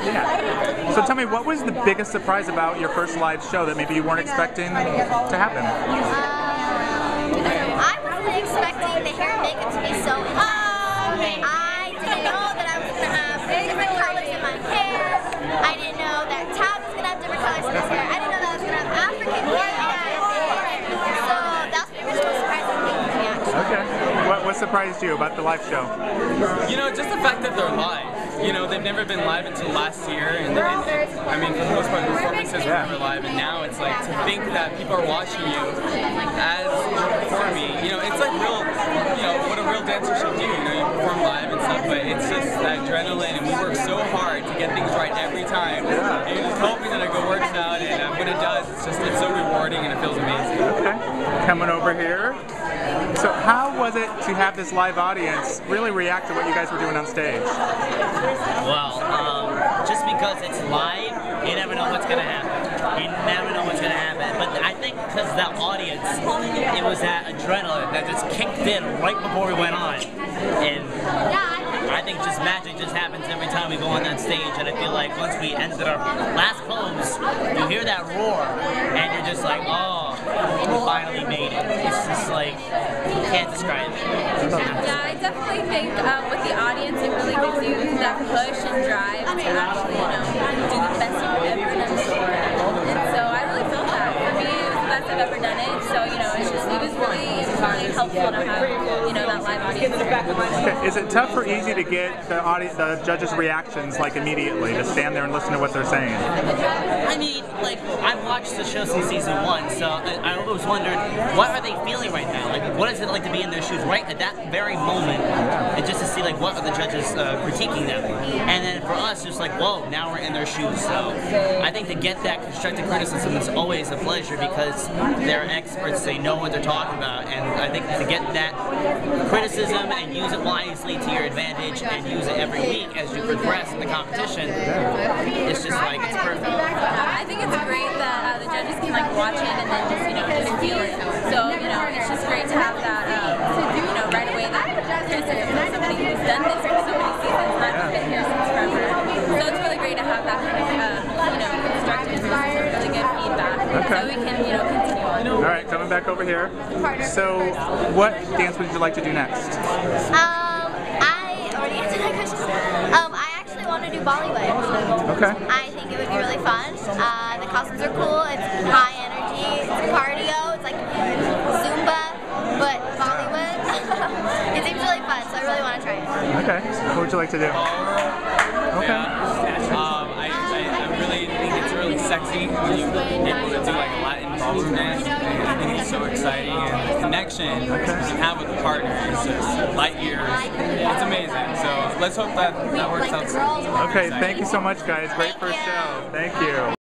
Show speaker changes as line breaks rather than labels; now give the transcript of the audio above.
Yeah. So tell me, what was the biggest surprise about your first live show that maybe you weren't expecting to happen?
I wasn't expecting the hair and makeup to be so interesting. I didn't know that I was going to have different colors in my hair. I didn't know that Tab was going to have different colors in his hair. I didn't know that I was going to have African hair in my hair. So that's the original surprising thing for me, actually.
Okay. What surprised you about the live show?
You know, just the fact that they're live. You know, they've never been live until last year, and I mean, for the most part, the performances were never live, and now it's like to think that people are watching you as you're performing. You know, it's like real, you know, what a real dancer should do. You know, you perform live and stuff, but it's just that adrenaline, and we work so hard to get things right every time. And you're just hoping that it works out, and when it does, it's so rewarding and it feels amazing.
Okay, coming over here. So how was it to have this live audience really react to what you guys were doing on stage?
Well, just because it's live, you never know what's going to happen. You never know what's going to happen. But I think because the audience, it was that adrenaline that just kicked in right before we went on. And I think just magic just happens every time we go on that stage. And I feel like once we ended our last pose, you hear that roar, and you're just like, oh, we finally made it. It's just like, you can't describe it.
Yeah, I definitely think with the audience, it really gives you that push and drive to actually, you know, do the best you've ever done before. And so I really felt that. For me, it was the best I've ever done it. So, you know, it was really helpful to have, you know, that live audience.
Okay. Is it tough or easy to get the judges' reactions like immediately, to stand there and listen to what they're saying?
I mean, like, I've watched the show since season 1, so I always wondered, what are they feeling right now? Like, what is it like to be in their shoes right at that very moment, and just to see, like, what are the judges critiquing them? And then for us, just like, whoa, now we're in their shoes. So I think to get that constructive criticism is always a pleasure because they're experts, they know what they're talking about, and I think to get that criticism and use it wisely to your advantage and use it every week as you progress in the competition, it's just like, it's perfect.
I think it's great that the judges can like watch it and then just, you know, just feel it. So, you know, it's just great to have that, you know, right away that criticism from somebody who's done this for so many seasons, not just been here since forever. So it's really great to have that kind of, you know, constructive criticism, really good feedback, so we can, you know, continue on.
All right, coming back over here. So, what dance would you like to do next?
I already answered that question. I actually want to do Bollywood.
Okay.
I think it would be really fun. The costumes are cool. It's high energy. It's cardio. It's like Zumba, but Bollywood. It seems really fun, so I really want to try it.
Okay. What would you like to do? Okay.
I really think it's really sexy when you're able to do like a Latin ballroom dance. I think it's so exciting, and the connection you can have with the partner is just light years. It's amazing. So let's hope that works out.
Okay, thank you so much, guys. Great first show. Thank you.